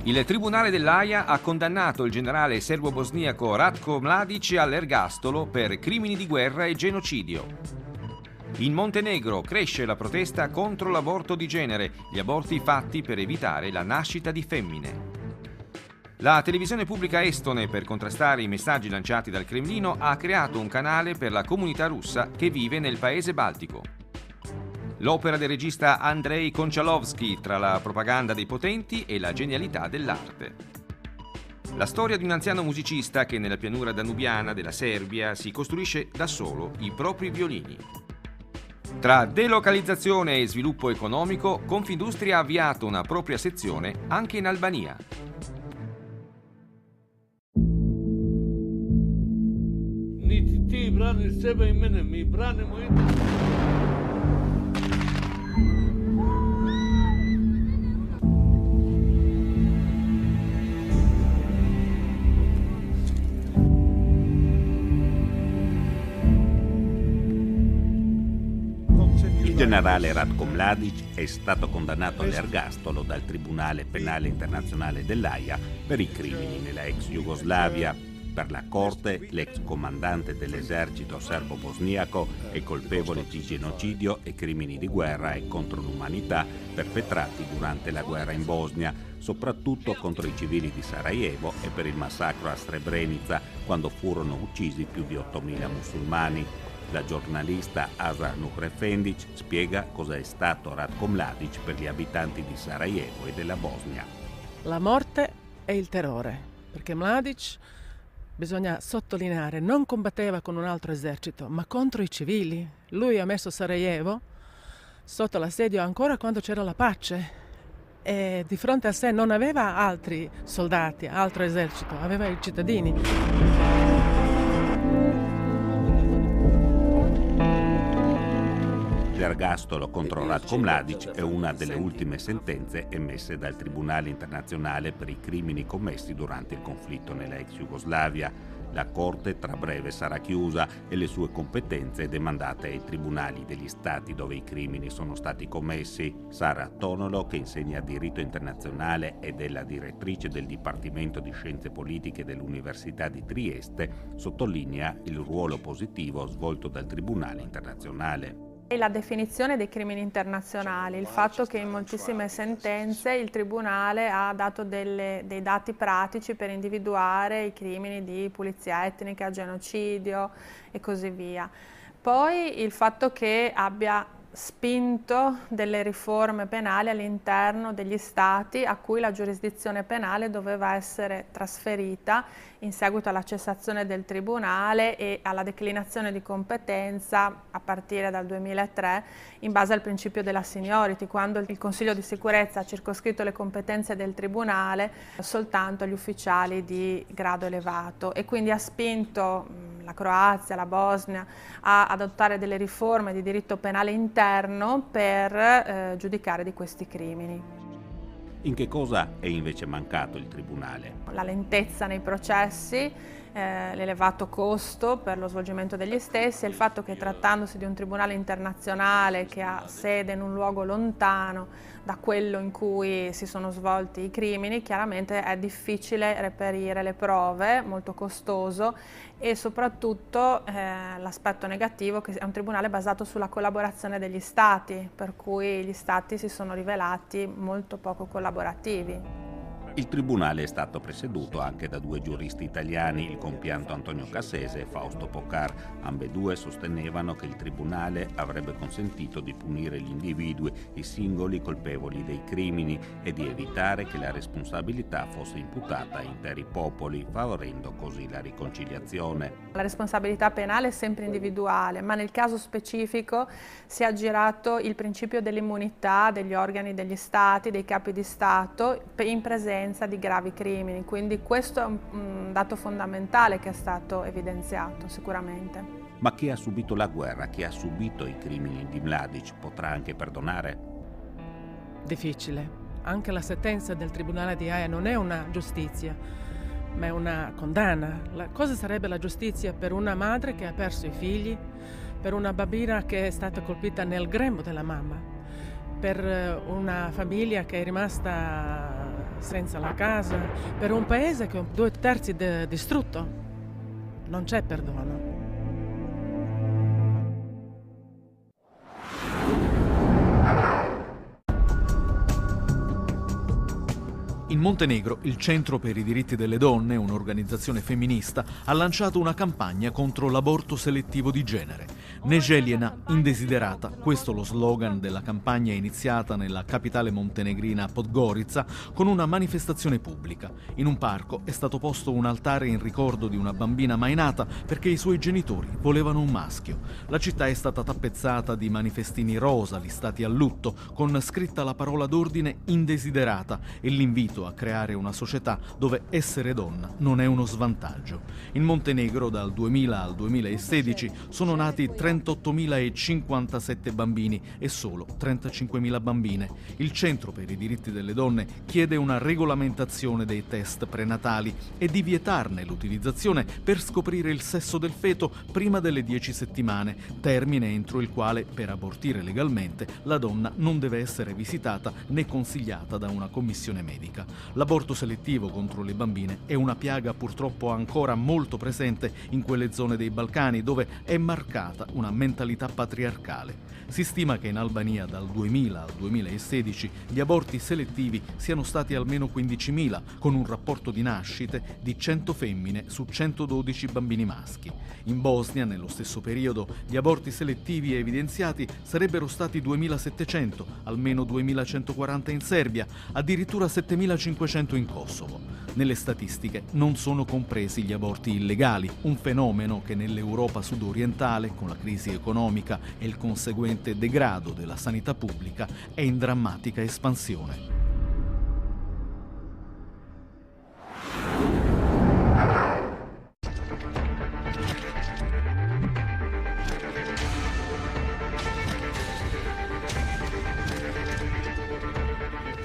Il tribunale dell'Aia ha condannato il generale serbo-bosniaco Ratko Mladic all'ergastolo per crimini di guerra e genocidio. In Montenegro cresce la protesta contro l'aborto di genere, gli aborti fatti per evitare la nascita di femmine. La televisione pubblica estone, per contrastare i messaggi lanciati dal Cremlino, ha creato un canale per la comunità russa che vive nel paese baltico. L'opera del regista Andrei Konchalovsky, tra la propaganda dei potenti e la genialità dell'arte. La storia di un anziano musicista che nella pianura danubiana della Serbia si costruisce da solo i propri violini. Tra delocalizzazione e sviluppo economico, Confindustria ha avviato una propria sezione anche in Albania. Niti ti brani sebe i mene, mi branimo i... Il generale Ratko Mladic è stato condannato all'ergastolo dal Tribunale Penale Internazionale dell'Aia per i crimini nella ex Jugoslavia. Per la Corte, l'ex comandante dell'esercito serbo-bosniaco è colpevole di genocidio e crimini di guerra e contro l'umanità perpetrati durante la guerra in Bosnia, soprattutto contro i civili di Sarajevo e per il massacro a Srebrenica, quando furono uccisi più di 8.000 musulmani. La giornalista Asa Nukrefendic spiega cosa è stato Ratko Mladic per gli abitanti di Sarajevo e della Bosnia. La morte e il terrore, perché Mladic, bisogna sottolineare, non combatteva con un altro esercito, ma contro i civili. Lui ha messo Sarajevo sotto l'assedio ancora quando c'era la pace e di fronte a sé non aveva altri soldati, altro esercito, aveva i cittadini. L'ergastolo contro Ratko Mladic è una delle ultime sentenze emesse dal Tribunale internazionale per i crimini commessi durante il conflitto nella ex Jugoslavia. La Corte tra breve sarà chiusa e le sue competenze demandate ai tribunali degli stati dove i crimini sono stati commessi. Sara Tonolo, che insegna diritto internazionale ed è la direttrice del Dipartimento di Scienze Politiche dell'Università di Trieste, sottolinea il ruolo positivo svolto dal Tribunale internazionale. La definizione dei crimini internazionali, il fatto che in moltissime sentenze il Tribunale ha dato dei dati pratici per individuare i crimini di pulizia etnica, genocidio e così via. Poi il fatto che abbia spinto delle riforme penali all'interno degli stati a cui la giurisdizione penale doveva essere trasferita in seguito alla cessazione del tribunale e alla declinazione di competenza a partire dal 2003 in base al principio della seniority, quando il Consiglio di sicurezza ha circoscritto le competenze del tribunale soltanto agli ufficiali di grado elevato e quindi ha spinto la Croazia, la Bosnia a adottare delle riforme di diritto penale interno per giudicare di questi crimini. In che cosa è invece mancato il Tribunale? La lentezza nei processi, l'elevato costo per lo svolgimento degli stessi e il fatto che trattandosi di un tribunale internazionale che ha sede in un luogo lontano da quello in cui si sono svolti i crimini, chiaramente è difficile reperire le prove, molto costoso e soprattutto l'aspetto negativo che è un tribunale basato sulla collaborazione degli Stati, per cui gli Stati si sono rivelati molto poco collaborativi. Il tribunale è stato presieduto anche da due giuristi italiani, il compianto Antonio Cassese e Fausto Pocar. Ambedue sostenevano che il tribunale avrebbe consentito di punire gli individui, i singoli colpevoli dei crimini e di evitare che la responsabilità fosse imputata a interi popoli, favorendo così la riconciliazione. La responsabilità penale è sempre individuale, ma nel caso specifico si è aggirato il principio dell'immunità degli organi degli Stati, dei capi di Stato, in presenza di gravi crimini, quindi questo è un dato fondamentale che è stato evidenziato sicuramente. Ma chi ha subito la guerra, chi ha subito i crimini di Mladic potrà anche perdonare? Difficile. Anche la sentenza del Tribunale di Haia non è una giustizia, ma è una condanna. Cosa sarebbe la giustizia per una madre che ha perso i figli, per una bambina che è stata colpita nel grembo della mamma, per una famiglia che è rimasta senza la casa, per un paese che è 2/3 distrutto. Non c'è perdono. In Montenegro, il Centro per i diritti delle donne, un'organizzazione femminista, ha lanciato una campagna contro l'aborto selettivo di genere. Neželjena, indesiderata, questo lo slogan della campagna iniziata nella capitale montenegrina Podgorica con una manifestazione pubblica. In un parco è stato posto un altare in ricordo di una bambina mai nata perché i suoi genitori volevano un maschio. La città è stata tappezzata di manifestini rosa listati a lutto, con scritta la parola d'ordine indesiderata e l'invito a creare una società dove essere donna non è uno svantaggio. In Montenegro dal 2000 al 2016 sono nati 38.057 bambini e solo 35.000 bambine. Il Centro per i diritti delle donne chiede una regolamentazione dei test prenatali e di vietarne l'utilizzazione per scoprire il sesso del feto prima delle 10 settimane, termine entro il quale per abortire legalmente la donna non deve essere visitata né consigliata da una commissione medica. L'aborto selettivo contro le bambine è una piaga purtroppo ancora molto presente in quelle zone dei Balcani dove è marcata una mentalità patriarcale. Si stima che in Albania dal 2000 al 2016 gli aborti selettivi siano stati almeno 15.000, con un rapporto di nascite di 100 femmine su 112 bambini maschi. In Bosnia, nello stesso periodo, gli aborti selettivi evidenziati sarebbero stati 2.700, almeno 2.140 in Serbia, addirittura 7.500 in Kosovo. Nelle statistiche non sono compresi gli aborti illegali, un fenomeno che nell'Europa sudorientale, con la crisi economica e il conseguente degrado della sanità pubblica, è in drammatica espansione.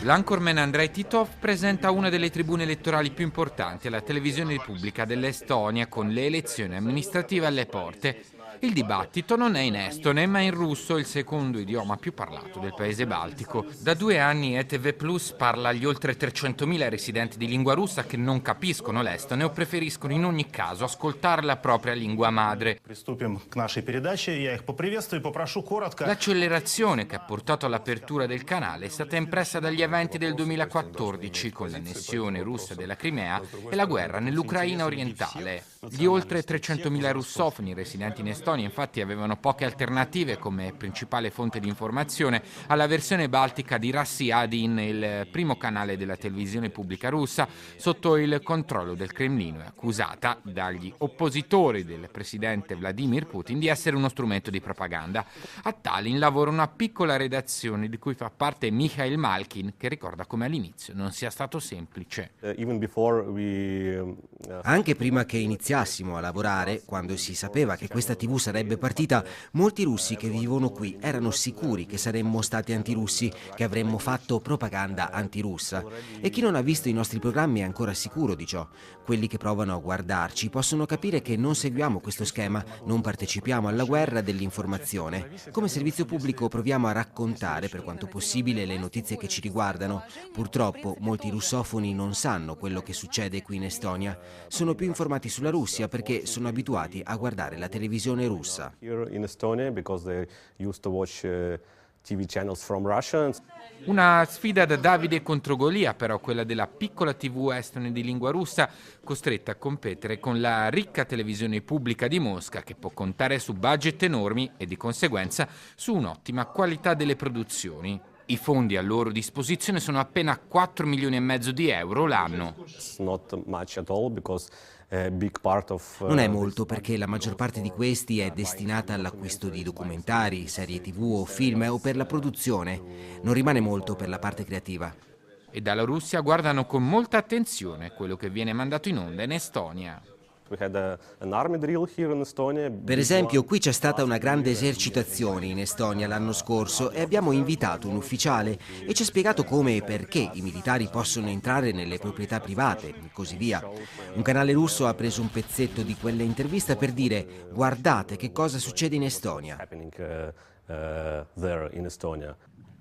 L'anchorman Andrei Titov presenta una delle tribune elettorali più importanti alla televisione pubblica dell'Estonia con le elezioni amministrative alle porte. Il dibattito non è in estone, ma in russo, il secondo idioma più parlato del paese baltico. Da 2 anni ETV Plus parla agli oltre 300.000 residenti di lingua russa che non capiscono l'estone o preferiscono in ogni caso ascoltare la propria lingua madre. L'accelerazione che ha portato all'apertura del canale è stata impressa dagli eventi del 2014 con l'annessione russa della Crimea e la guerra nell'Ucraina orientale. Gli oltre 300.000 russofoni residenti in Estonia infatti avevano poche alternative come principale fonte di informazione alla versione baltica di Rassi-Adin, il primo canale della televisione pubblica russa sotto il controllo del Cremlino, accusata dagli oppositori del presidente Vladimir Putin di essere uno strumento di propaganda. A Tallinn lavora una piccola redazione di cui fa parte Mikhail Malkin, che ricorda come all'inizio non sia stato semplice. Anche prima che iniziassimo a lavorare, quando si sapeva che questa TV sarebbe partita, molti russi che vivono qui erano sicuri che saremmo stati antirussi, che avremmo fatto propaganda antirussa. E chi non ha visto i nostri programmi è ancora sicuro di ciò. Quelli che provano a guardarci possono capire che non seguiamo questo schema, non partecipiamo alla guerra dell'informazione. Come servizio pubblico proviamo a raccontare per quanto possibile le notizie che ci riguardano. Purtroppo molti russofoni non sanno quello che succede qui in Estonia. Sono più informati sulla Russia perché sono abituati a guardare la televisione russa. Una sfida da Davide contro Golia, però, quella della piccola TV estone di lingua russa, costretta a competere con la ricca televisione pubblica di Mosca, che può contare su budget enormi e di conseguenza su un'ottima qualità delle produzioni. I fondi a loro disposizione sono appena 4,5 milioni di euro l'anno. Non è molto perché la maggior parte di questi è destinata all'acquisto di documentari, serie TV o film o per la produzione. Non rimane molto per la parte creativa. E dalla Russia guardano con molta attenzione quello che viene mandato in onda in Estonia. Per esempio, qui c'è stata una grande esercitazione in Estonia l'anno scorso e abbiamo invitato un ufficiale e ci ha spiegato come e perché i militari possono entrare nelle proprietà private e così via. Un canale russo ha preso un pezzetto di quella intervista per dire: guardate che cosa succede in Estonia.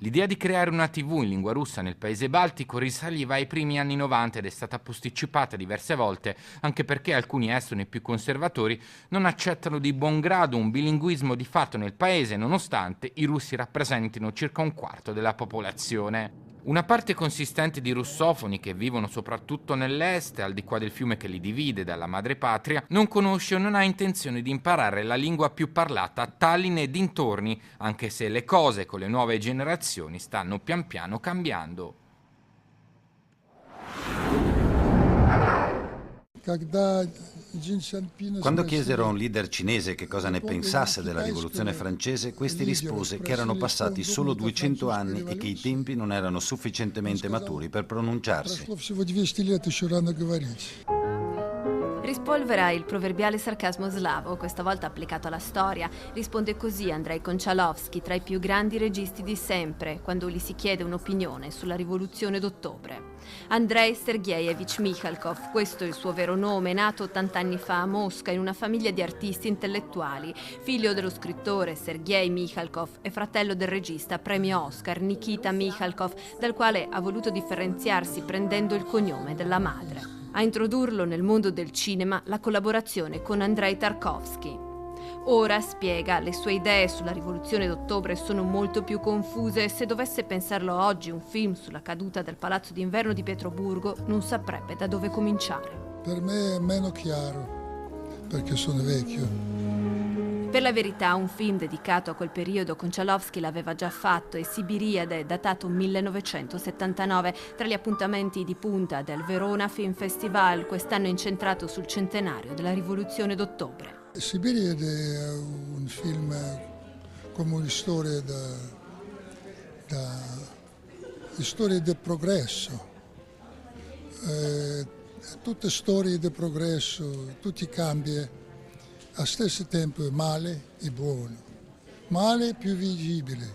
L'idea di creare una TV in lingua russa nel paese baltico risaliva ai primi anni 90 ed è stata posticipata diverse volte, anche perché alcuni estoni più conservatori non accettano di buon grado un bilinguismo di fatto nel paese, nonostante i russi rappresentino circa un quarto della popolazione. Una parte consistente di russofoni che vivono soprattutto nell'est, al di qua del fiume che li divide dalla madrepatria, non conosce o non ha intenzione di imparare la lingua più parlata a Tallinn e dintorni, anche se le cose con le nuove generazioni stanno pian piano cambiando. Quando chiesero a un leader cinese che cosa ne pensasse della rivoluzione francese, questi rispose che erano passati solo 200 anni e che i tempi non erano sufficientemente maturi per pronunciarsi. Rispolvera il proverbiale sarcasmo slavo, questa volta applicato alla storia. Risponde così Andrei Konchalovsky, tra i più grandi registi di sempre, quando gli si chiede un'opinione sulla rivoluzione d'ottobre. Andrei Sergeyevich Mikhalkov, questo è il suo vero nome, nato 80 anni fa a Mosca in una famiglia di artisti intellettuali, figlio dello scrittore Sergei Mikhalkov e fratello del regista premio Oscar Nikita Mikhalkov, dal quale ha voluto differenziarsi prendendo il cognome della madre. A introdurlo nel mondo del cinema la collaborazione con Andrei Tarkovsky. Ora, spiega, le sue idee sulla rivoluzione d'ottobre sono molto più confuse e se dovesse pensarlo oggi un film sulla caduta del palazzo d'inverno di Pietroburgo non saprebbe da dove cominciare. Per me è meno chiaro, perché sono vecchio. Per la verità, un film dedicato a quel periodo Konchalovsky l'aveva già fatto e Sibiriade, datato 1979, tra gli appuntamenti di punta del Verona Film Festival, quest'anno incentrato sul centenario della rivoluzione d'ottobre. Sibiriade è un film come una storia storia del progresso. Tutte storie del progresso, tutti cambi. Allo stesso tempo è male e buono, male più visibile,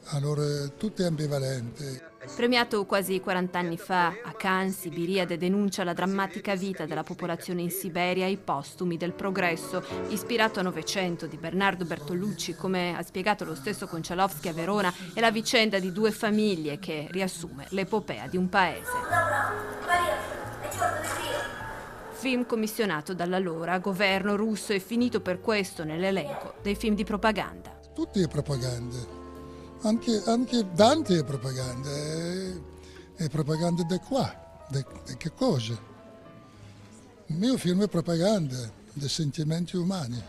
allora tutto è ambivalente. Premiato quasi 40 anni fa, a Cannes, Sibiriade denuncia la drammatica vita della popolazione in Siberia e i postumi del progresso, ispirato a Novecento di Bernardo Bertolucci, come ha spiegato lo stesso Konchalovsky a Verona, è la vicenda di due famiglie che riassume l'epopea di un paese. Film commissionato dall'allora governo russo e finito per questo nell'elenco dei film di propaganda. Tutti è propaganda, anche Dante è propaganda, è propaganda di qua, di che cosa? Il mio film è propaganda dei sentimenti umani.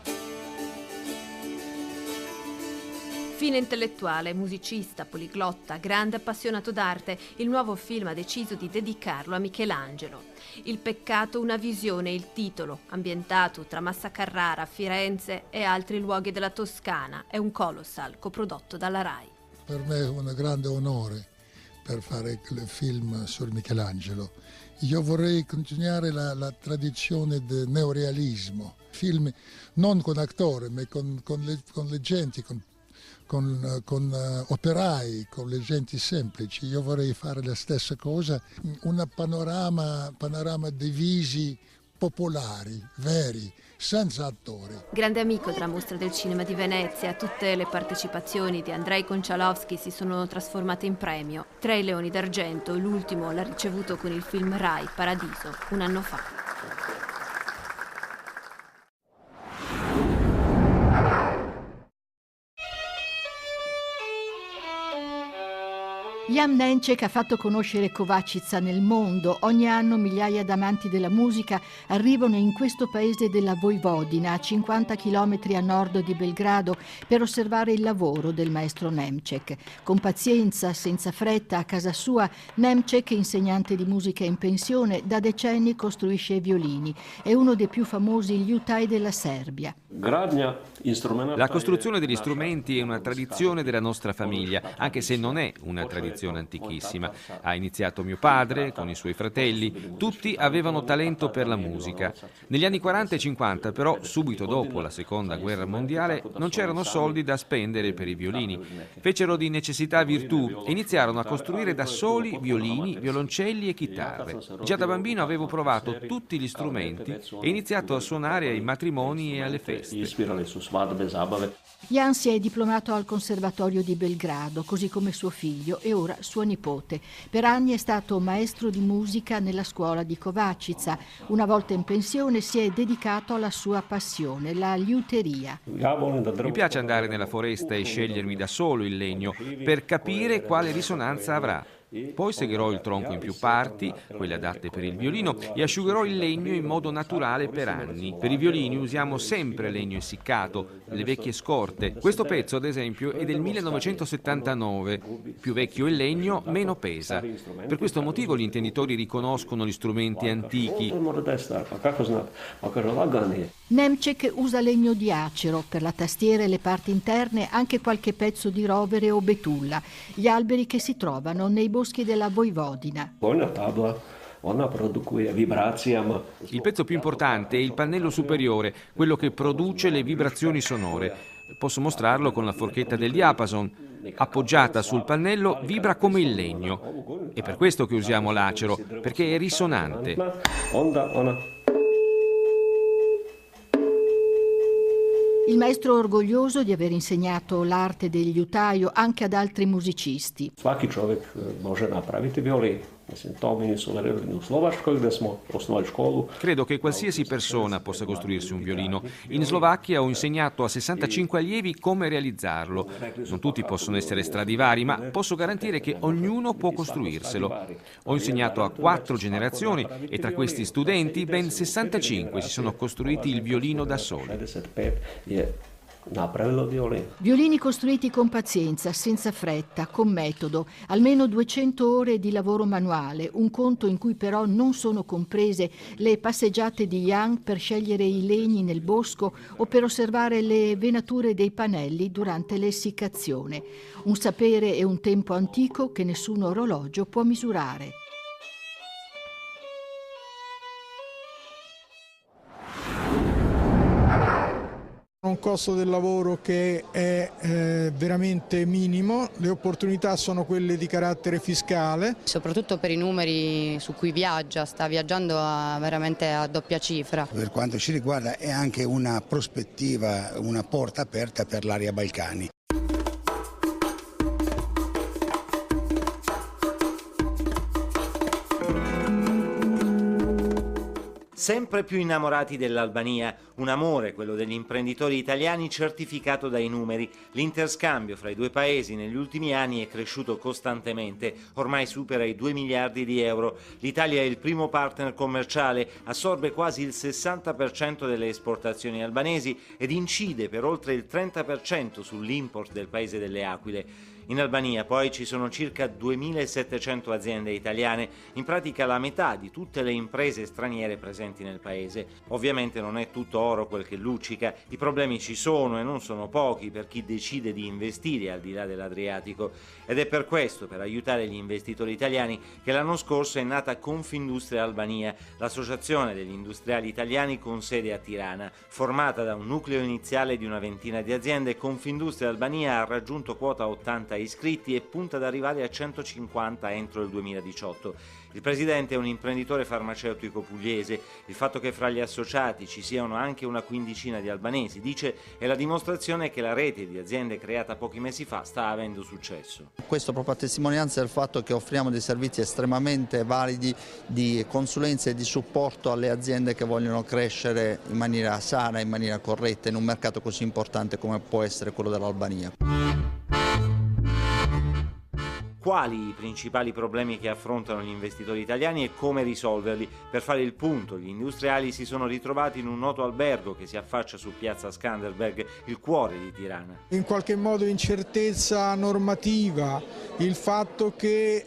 Fine intellettuale, musicista, poliglotta, grande appassionato d'arte, il nuovo film ha deciso di dedicarlo a Michelangelo. Il peccato, una visione, il titolo, ambientato tra Massa Carrara, Firenze e altri luoghi della Toscana. È un colossal coprodotto dalla Rai. Per me è un grande onore per fare il film su Michelangelo. Io vorrei continuare la tradizione del neorealismo, film non con attori, ma con le genti, con operai, con le genti semplici. Io vorrei fare la stessa cosa, un panorama di visi popolari, veri, senza attori. Grande amico della Mostra del Cinema di Venezia, tutte le partecipazioni di Andrei Konchalovsky si sono trasformate in premio. 3 Leoni d'Argento, l'ultimo l'ha ricevuto con il film Rai, Paradiso, un anno fa. Jan Nencek ha fatto conoscere Kovačica nel mondo. Ogni anno migliaia d'amanti della musica arrivano in questo paese della Vojvodina, a 50 chilometri a nord di Belgrado, per osservare il lavoro del maestro Nencek. Con pazienza, senza fretta, a casa sua, Nencek, insegnante di musica in pensione, da decenni costruisce violini. È uno dei più famosi liutai della Serbia. La costruzione degli strumenti è una tradizione della nostra famiglia, anche se non è una tradizione antichissima. Ha iniziato mio padre con i suoi fratelli, tutti avevano talento per la musica. Negli anni 40 e 50 però, subito dopo la seconda guerra mondiale, non c'erano soldi da spendere per i violini. Fecero di necessità virtù e iniziarono a costruire da soli violini, violoncelli e chitarre. Già da bambino avevo provato tutti gli strumenti e iniziato a suonare ai matrimoni e alle feste. Jan si è diplomato al Conservatorio di Belgrado, così come suo figlio e ora suo nipote. Per anni è stato maestro di musica nella scuola di Kovačica. Una volta in pensione si è dedicato alla sua passione, la liuteria. Mi piace andare nella foresta e scegliermi da solo il legno per capire quale risonanza avrà. Poi segherò il tronco in più parti, quelle adatte per il violino, e asciugherò il legno in modo naturale per anni. Per i violini usiamo sempre legno essiccato, le vecchie scorte. Questo pezzo, ad esempio, è del 1979. Più vecchio il legno, meno pesa. Per questo motivo gli intenditori riconoscono gli strumenti antichi. Nemček usa legno di acero, per la tastiera e le parti interne anche qualche pezzo di rovere o betulla, gli alberi che si trovano nei boschi della Vojvodina. Il pezzo più importante è il pannello superiore, quello che produce le vibrazioni sonore. Posso mostrarlo con la forchetta del diapason. Appoggiata sul pannello vibra come il legno. È per questo che usiamo l'acero, perché è risonante. Il maestro è orgoglioso di aver insegnato l'arte del liutaio anche ad altri musicisti. Credo che qualsiasi persona possa costruirsi un violino. In Slovacchia ho insegnato a 65 allievi come realizzarlo. Non tutti possono essere Stradivari, ma posso garantire che ognuno può costruirselo. Ho insegnato a 4 generazioni e tra questi studenti ben 65 si sono costruiti il violino da soli. Violini costruiti con pazienza, senza fretta, con metodo, almeno 200 ore di lavoro manuale, un conto in cui però non sono comprese le passeggiate di Jan per scegliere i legni nel bosco o per osservare le venature dei pannelli durante l'essiccazione. Un sapere e un tempo antico che nessun orologio può misurare. Un costo del lavoro che è veramente minimo, le opportunità sono quelle di carattere fiscale. Soprattutto per i numeri su cui viaggia, sta viaggiando veramente a doppia cifra. Per quanto ci riguarda è anche una prospettiva, una porta aperta per l'area Balcani. Sempre più innamorati dell'Albania, un amore, quello degli imprenditori italiani, certificato dai numeri. L'interscambio fra i due paesi negli ultimi anni è cresciuto costantemente, ormai supera i 2 miliardi di euro. L'Italia è il primo partner commerciale, assorbe quasi il 60% delle esportazioni albanesi ed incide per oltre il 30% sull'import del paese delle aquile. In Albania poi ci sono circa 2.700 aziende italiane, in pratica la metà di tutte le imprese straniere presenti nel paese. Ovviamente non è tutto oro quel che luccica, i problemi ci sono e non sono pochi per chi decide di investire al di là dell'Adriatico. Ed è per questo, per aiutare gli investitori italiani, che l'anno scorso è nata Confindustria Albania, l'associazione degli industriali italiani con sede a Tirana. Formata da un nucleo iniziale di una ventina di aziende, Confindustria Albania ha raggiunto quota 80 iscritti e punta ad arrivare a 150 entro il 2018. Il presidente è un imprenditore farmaceutico pugliese. Il fatto che fra gli associati ci siano anche una quindicina di albanesi, dice, è la dimostrazione che la rete di aziende creata pochi mesi fa sta avendo successo. Questo proprio a testimonianza del fatto che offriamo dei servizi estremamente validi di consulenza e di supporto alle aziende che vogliono crescere in maniera sana, in maniera corretta in un mercato così importante come può essere quello dell'Albania. Quali i principali problemi che affrontano gli investitori italiani e come risolverli? Per fare il punto, gli industriali si sono ritrovati in un noto albergo che si affaccia su piazza Skanderberg, il cuore di Tirana. In qualche modo incertezza normativa, il fatto che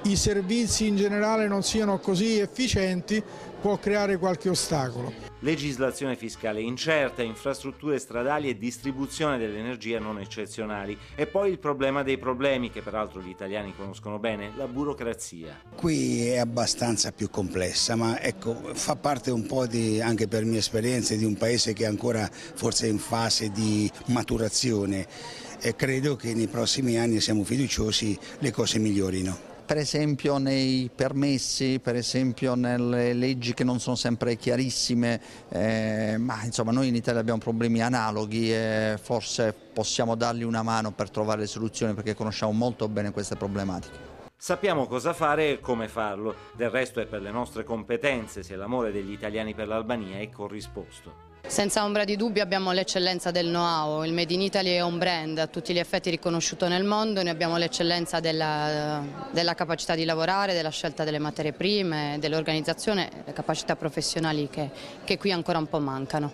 i servizi in generale non siano così efficienti può creare qualche ostacolo. Legislazione fiscale incerta, infrastrutture stradali e distribuzione dell'energia non eccezionali. E poi il problema dei problemi, che peraltro gli italiani conoscono bene, la burocrazia. Qui è abbastanza più complessa, ma ecco, fa parte un po' anche per mie esperienze, di un paese che è ancora forse in fase di maturazione e credo che nei prossimi anni, siamo fiduciosi, le cose migliorino. per esempio nei permessi, per esempio nelle leggi che non sono sempre chiarissime, ma insomma noi in Italia abbiamo problemi analoghi e forse possiamo dargli una mano per trovare le soluzioni, perché conosciamo molto bene queste problematiche. Sappiamo cosa fare e come farlo, del resto è per le nostre competenze se l'amore degli italiani per l'Albania è corrisposto. Senza ombra di dubbio abbiamo l'eccellenza del know-how, il Made in Italy è un brand a tutti gli effetti riconosciuto nel mondo, noi abbiamo l'eccellenza della capacità di lavorare, della scelta delle materie prime, dell'organizzazione, le capacità professionali che qui ancora un po' mancano.